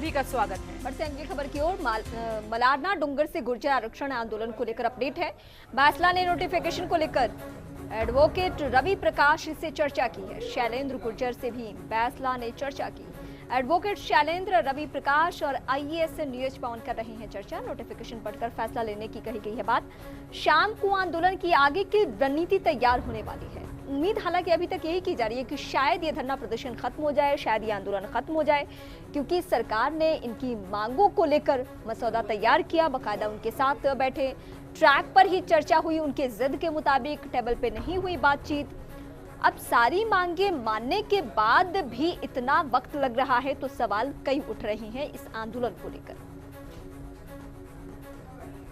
सभी का स्वागत है। बढ़ते हैं अगली खबर की ओर। मलारना डुंगर से गुर्जर आरक्षण आंदोलन को लेकर अपडेट है। बैसला ने नोटिफिकेशन को लेकर एडवोकेट रवि प्रकाश से चर्चा की है। शैलेंद्र गुर्जर से भी बैसला ने चर्चा की। एडवोकेट शैलेंद्र, रवि प्रकाश और आईएएस नीरज पवन कर रहे हैं चर्चा। नोटिफिकेशन पढ़कर फैसला लेने की कही गई है बात। शाम को आंदोलन की आगे की रणनीति तैयार होने वाली है। उम्मीद हालांकि अभी तक यही की जा रही है कि शायद ये धरना प्रदर्शन खत्म हो जाए, शायद ये आंदोलन खत्म हो जाए, क्योंकि सरकार ने इनकी मांगों को लेकर मसौदा तैयार किया। बाकायदा उनके साथ बैठे, ट्रैक पर ही चर्चा हुई, उनके जिद के मुताबिक, टेबल पे नहीं हुई बातचीत। अब सारी मांगे मानने के बाद भी इतना वक्त लग रहा है तो सवाल कई उठ रहे हैं इस आंदोलन को लेकर।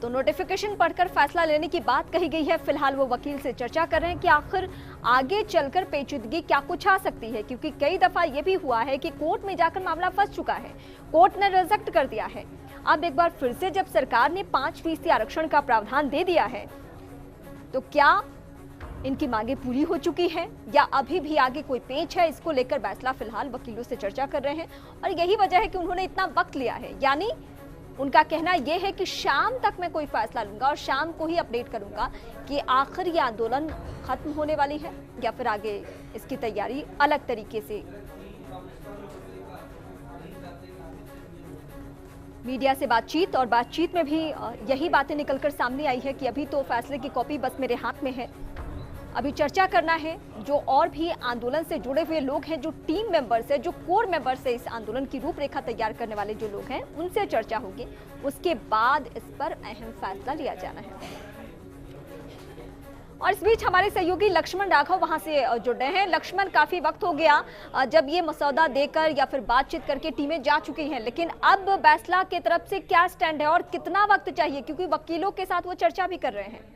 तो नोटिफिकेशन पढ़कर फैसला लेने की बात कही गई है। फिलहाल वो वकील से चर्चा कर रहे हैं कि आखिर आगे चलकर पेचीदगी क्या कुछ आ सकती है, क्योंकि कई दफा ये भी हुआ है कि कोर्ट में जाकर मामला फंस चुका है, कोर्ट ने रिजेक्ट कर दिया है। अब एक बार फिर से जब सरकार ने 5% आरक्षण का प्रावधान दे दिया है तो क्या इनकी मांगे पूरी हो चुकी है या अभी भी आगे कोई पेच है, इसको लेकर बैसला फिलहाल वकीलों से चर्चा कर रहे हैं। और यही वजह है कि उन्होंने इतना वक्त लिया है, यानी उनका कहना यह है कि शाम तक मैं कोई फैसला लूंगा और शाम को ही अपडेट करूंगा कि आखिर ये आंदोलन खत्म होने वाली है या फिर आगे इसकी तैयारी अलग तरीके से। मीडिया से बातचीत और बातचीत में भी यही बातें निकलकर सामने आई है कि अभी तो फैसले की कॉपी बस मेरे हाथ में है, अभी चर्चा करना है। जो और भी आंदोलन से जुड़े हुए लोग हैं, जो टीम मेंबर्स है, जो कोर मेंबर्स है, इस आंदोलन की रूपरेखा तैयार करने वाले जो लोग हैं, उनसे चर्चा होगी। उसके बाद इस पर अहम फैसला लिया जाना है। और इस बीच हमारे सहयोगी लक्ष्मण राघव वहां से जुड़ रहे हैं। लक्ष्मण, काफी वक्त हो गया जब ये मसौदा देकर या फिर बातचीत करके टीमें जा चुकी हैं, लेकिन अब बैसला के तरफ से क्या स्टैंड है और कितना वक्त चाहिए, क्योंकि वकीलों के साथ वो चर्चा भी कर रहे हैं।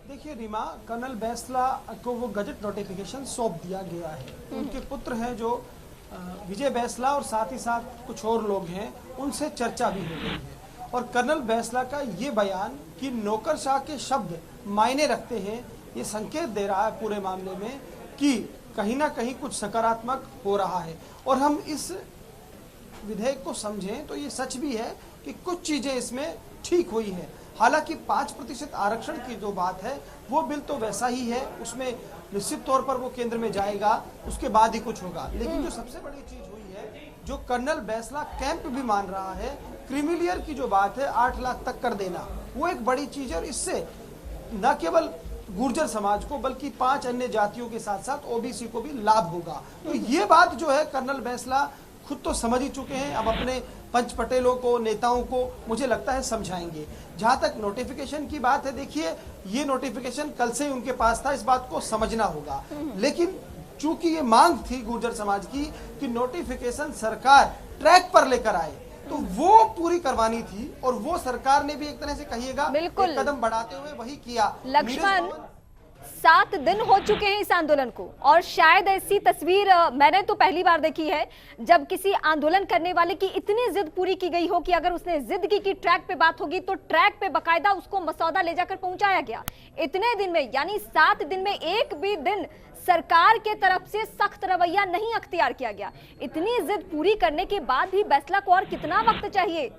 देखिए रीमा, कर्नल बैसला को वो गजट नोटिफिकेशन सौंप दिया गया है। उनके पुत्र हैं जो विजय बैसला और साथ ही साथ कुछ और लोग हैं, उनसे चर्चा भी हो गई है। और कर्नल बैसला का ये बयान कि नौकरशाह के शब्द मायने रखते हैं, ये संकेत दे रहा है पूरे मामले में कि कहीं ना कहीं कुछ सकारात्मक हो रहा है। और हम इस विधेयक को समझें तो ये सच भी है कि कुछ चीजें इसमें ठीक हुई है। हालांकि 5% आरक्षण की जो बात है वो बिल तो वैसा ही है, उसमें निश्चित तौर पर वो केंद्र में जाएगा, उसके बाद ही कुछ होगा। लेकिन जो सबसे बड़ी चीज हुई है, जो कर्नल बैसला कैंप भी मान रहा है, क्रीमिलियर की जो बात है 8 लाख तक कर देना, वो एक बड़ी चीज है। और इससे न केवल गुर्जर समाज को बल्कि 5 अन्य जातियों के साथ साथ ओबीसी को भी लाभ होगा। तो ये बात जो है कर्नल बैसला खुद तो समझ ही चुके हैं, अब अपने पंच पटेलों को, नेताओं को मुझे लगता है समझाएंगे। जहां तक नोटिफिकेशन की बात है, देखिए ये नोटिफिकेशन कल से ही उनके पास था, इस बात को समझना होगा। लेकिन चूंकि ये मांग थी गुर्जर समाज की कि नोटिफिकेशन सरकार ट्रैक पर लेकर आए, तो वो पूरी करवानी थी और वो सरकार ने भी एक तरह से कहिएगा एक कदम बढ़ाते हुए वही किया। लक्ष्मण, 7 दिन हो चुके हैं इस आंदोलन को और शायद ऐसी तस्वीर मैंने तो पहली बार देखी है जब किसी आंदोलन करने वाले की इतनी जिद पूरी की गई हो कि अगर उसने जिद की कि ट्रैक पे बात होगी तो ट्रैक पे बकायदा उसको मसौदा ले जाकर पहुंचाया गया। इतने दिन में, यानी 7 दिन में एक भी दिन सरकार के तरफ से सख्त रवैया नहीं अख्तियार किया गया। इतनी जिद पूरी करने के बाद भी बैसला को और कितना वक्त चाहिए?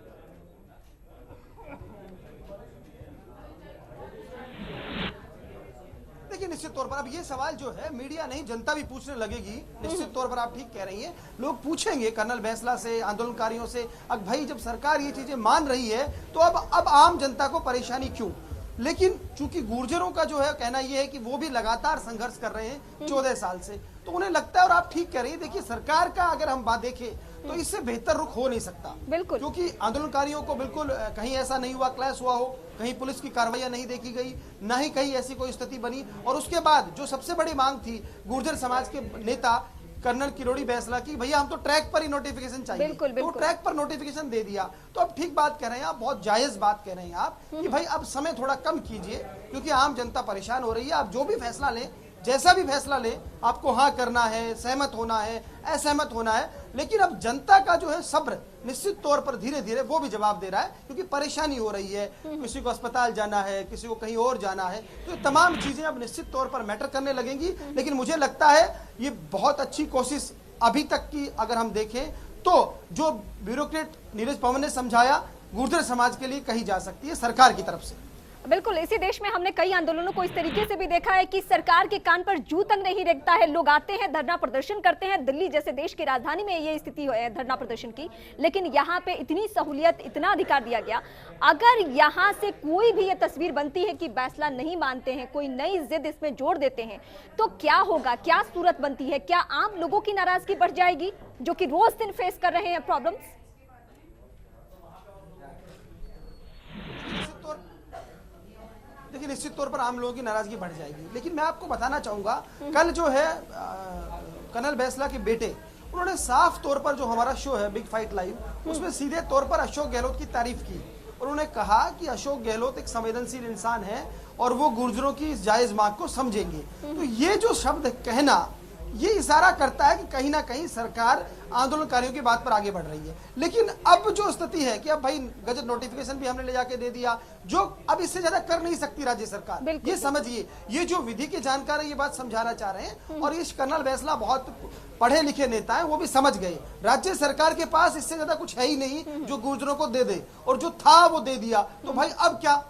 देखिए निश्चित तौर पर अब ये सवाल जो है मीडिया नहीं जनता भी पूछने लगेगी। निश्चित तौर पर आप ठीक कह रही हैं, लोग पूछेंगे कर्नल बैसला से, आंदोलनकारियों से, अब भाई जब सरकार ये चीजें मान रही है तो अब आम जनता को परेशानी क्यों? लेकिन चूंकि गुर्जरों का जो है कहना यह है कि वो भी लगातार संघर्ष कर रहे हैं 14 साल से, तो उन्हें लगता है, और आप ठीक कह रही है, देखिए सरकार का अगर हम बात देखें तो इससे बेहतर रुख हो नहीं सकता। बिल्कुल, क्योंकि आंदोलनकारियों को बिल्कुल कहीं ऐसा नहीं हुआ, क्लैश हुआ हो, कहीं पुलिस की कार्रवाई नहीं देखी गई, ना ही कहीं ऐसी कोई स्थिति बनी। और उसके बाद जो सबसे बड़ी मांग थी गुर्जर समाज के नेता कर्नल किरोड़ी बैसला की, भैया हम तो ट्रैक पर ही नोटिफिकेशन चाहिए, बिल्कुल, बिल्कुल। तो ट्रैक पर नोटिफिकेशन दे दिया। तो अब ठीक बात कह रहे हैं आप, बहुत जायज बात कह रहे हैं आप कि भाई अब समय थोड़ा कम कीजिए, क्योंकि आम जनता परेशान हो रही है। आप जो भी फैसला लें जैसा भी फैसला ले आपको हाँ करना है, सहमत होना है, असहमत होना है, लेकिन अब जनता का जो है सब्र निश्चित तौर पर धीरे धीरे वो भी जवाब दे रहा है, क्योंकि परेशानी हो रही है, किसी को अस्पताल जाना है, किसी को कहीं और जाना है, तो ये तमाम चीजें अब निश्चित तौर पर मैटर करने लगेंगी। लेकिन मुझे लगता है ये बहुत अच्छी कोशिश अभी तक की अगर हम देखें तो जो ब्यूरोक्रेट नीरज पवन ने समझाया गुर्जर समाज के लिए कही जा सकती है सरकार की तरफ से। बिल्कुल, इसी देश में हमने कई आंदोलनों को इस तरीके से भी देखा है कि सरकार के कान पर जू तक नहीं रेंगता है। लोग आते हैं, धरना प्रदर्शन करते हैं। दिल्ली जैसे देश की राजधानी में ये स्थिति है धरना प्रदर्शन की, लेकिन यहाँ पे इतनी सहूलियत, इतना अधिकार दिया गया। अगर यहाँ से कोई भी ये तस्वीर बनती है कि फैसला नहीं मानते हैं, कोई नई जिद इसमें जोड़ देते हैं, तो क्या होगा, क्या सूरत बनती है? क्या आम लोगों की नाराजगी बढ़ जाएगी जो कि रोज दिन फेस कर रहे हैं प्रॉब्लम्स? देखिए, निश्चित तौर पर आम लोगों की नाराजगी बढ़ जाएगी। लेकिन मैं आपको बताना चाहूंगा, कल जो है कर्नल बैंसला के बेटे उन्होंने साफ तौर पर, जो हमारा शो है बिग फाइट लाइव, उसमें सीधे तौर पर अशोक गहलोत की तारीफ की। उन्होंने कहा कि अशोक गहलोत एक संवेदनशील इंसान है और वो गुर्जरों की इस जायज मांग को समझेंगे। तो ये जो शब्द कहना, ये इशारा करता है कि कहीं ना कहीं सरकार आंदोलनकारियों की बात पर आगे बढ़ रही है। लेकिन अब जो स्थिति है कि अब भाई गजट नोटिफिकेशन भी हमने ले जाके दे दिया, जो अब इससे ज्यादा कर नहीं सकती राज्य सरकार। ये समझिए, ये जो विधि के जानकार है ये बात समझाना चाह रहे हैं, और ये कर्नल बैंसला बहुत पढ़े लिखे नेता है, वो भी समझ गए राज्य सरकार के पास इससे ज्यादा कुछ है ही नहीं जो गुर्जरों को दे दे, और जो था वो दे दिया, तो भाई अब क्या,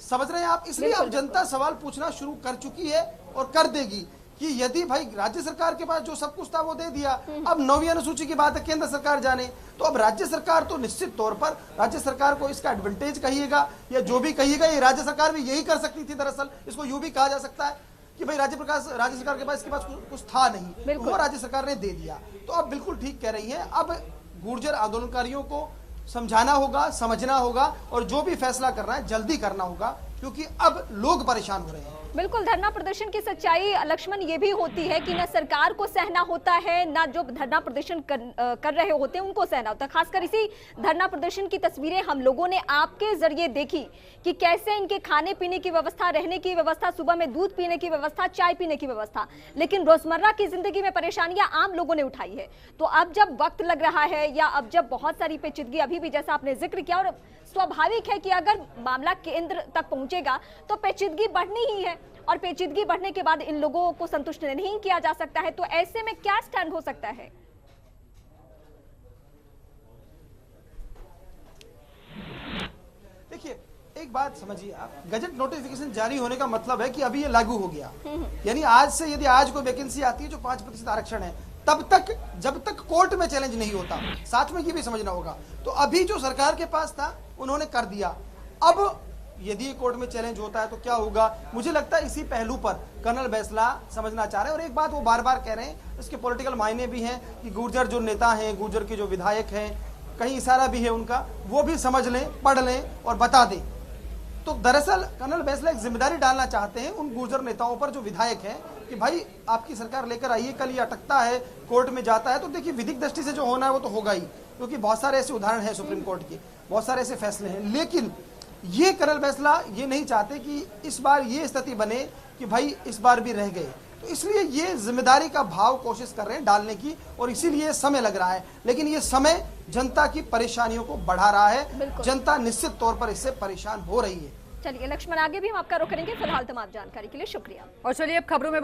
समझ रहे हैं आप? इसलिए अब जनता सवाल पूछना शुरू कर चुकी है और कर देगी कि यदि भाई राज्य सरकार के पास जो सब कुछ था वो दे दिया, अब 9वीं अनुसूची की बात है, केंद्र सरकार जाने, तो अब राज्य सरकार तो निश्चित तौर पर राज्य सरकार को इसका एडवांटेज कहिएगा या जो भी कहिएगा, ये राज्य सरकार भी यही कर सकती थी। दरअसल इसको यूं भी कहा जा सकता है कि भाई राज्य सरकार के पास इसके पास कुछ था नहीं, वो राज्य सरकार ने दे दिया। तो अब बिल्कुल ठीक कह रही है, अब गुर्जर आंदोलनकारियों को समझाना होगा, समझना होगा, और जो भी फैसला करना है जल्दी करना होगा, क्योंकि अब लोग परेशान हो रहे हैं। बिल्कुल, धरना प्रदर्शन की सच्चाई लक्ष्मण ये भी होती है कि न सरकार को सहना होता है, न जो धरना प्रदर्शन कर रहे होते हैं उनको सहना होता है। खासकर इसी धरना प्रदर्शन की तस्वीरें हम लोगों ने आपके जरिए देखी कि कैसे इनके खाने पीने की व्यवस्था, रहने की व्यवस्था, सुबह में दूध पीने की व्यवस्था, चाय पीने की व्यवस्था, लेकिन रोजमर्रा की जिंदगी में परेशानियां आम लोगों ने उठाई है। तो अब जब वक्त लग रहा है, या अब जब बहुत सारी पेचीदगी, अभी भी जैसा आपने जिक्र किया, और स्वाभाविक है कि अगर मामला केंद्र तक पहुंचेगा तो पेचीदगी बढ़नी ही है, और पेचीदगी बढ़ने के बाद इन लोगों को संतुष्ट नहीं किया जा सकता है। तो ऐसे में क्या स्टैंड हो सकता है? देखिए, एक बात समझिए आप, गजट नोटिफिकेशन जारी होने का मतलब है कि अभी ये लागू हो गया। यानी आज से यदि आज कोई वैकेंसी आती है जो 5% आरक्षण है, तब तक, जब तक कोर्ट में चैलेंज नहीं होता, साथ में ये भी समझना होगा। तो अभी जो सरकार के पास था उन्होंने कर दिया, अब यदि कोर्ट में चैलेंज होता है तो क्या होगा? मुझे लगता है इसी पहलू पर कर्नल बैंसला समझना चाह रहे हैं। और एक बात वो बार बार कह रहे हैं, इसके पॉलिटिकल मायने भी हैं कि गुर्जर जो नेता हैं, गुर्जर के जो विधायक हैं, कहीं इशारा भी है उनका, वो भी समझ लें, पढ़ लें और बता दें। तो दरअसल कर्नल बैंसला एक जिम्मेदारी डालना चाहते हैं उन गुर्जर नेताओं पर जो विधायक हैं कि भाई आपकी सरकार लेकर आइए, कल ये अटकता है, कोर्ट में जाता है, तो देखिए विधिक दृष्टि से जो होना है वो तो होगा ही, क्योंकि बहुत सारे ऐसे उदाहरण हैं सुप्रीम कोर्ट के, बहुत सारे ऐसे फैसले हैं। लेकिन ये कर्नल बैंसला ये नहीं चाहते कि इस बार ये स्थिति बने कि भाई इस बार भी रह गए, तो इसलिए ये जिम्मेदारी का भाव कोशिश कर रहे हैं डालने की, और इसीलिए समय लग रहा है। लेकिन ये समय जनता की परेशानियों को बढ़ा रहा है, जनता निश्चित तौर पर इससे परेशान हो रही है। चलिए लक्ष्मण, आगे भी हम आपका रुख करेंगे। फिलहाल तमाम जानकारी के लिए शुक्रिया। और चलिए अब खबरों में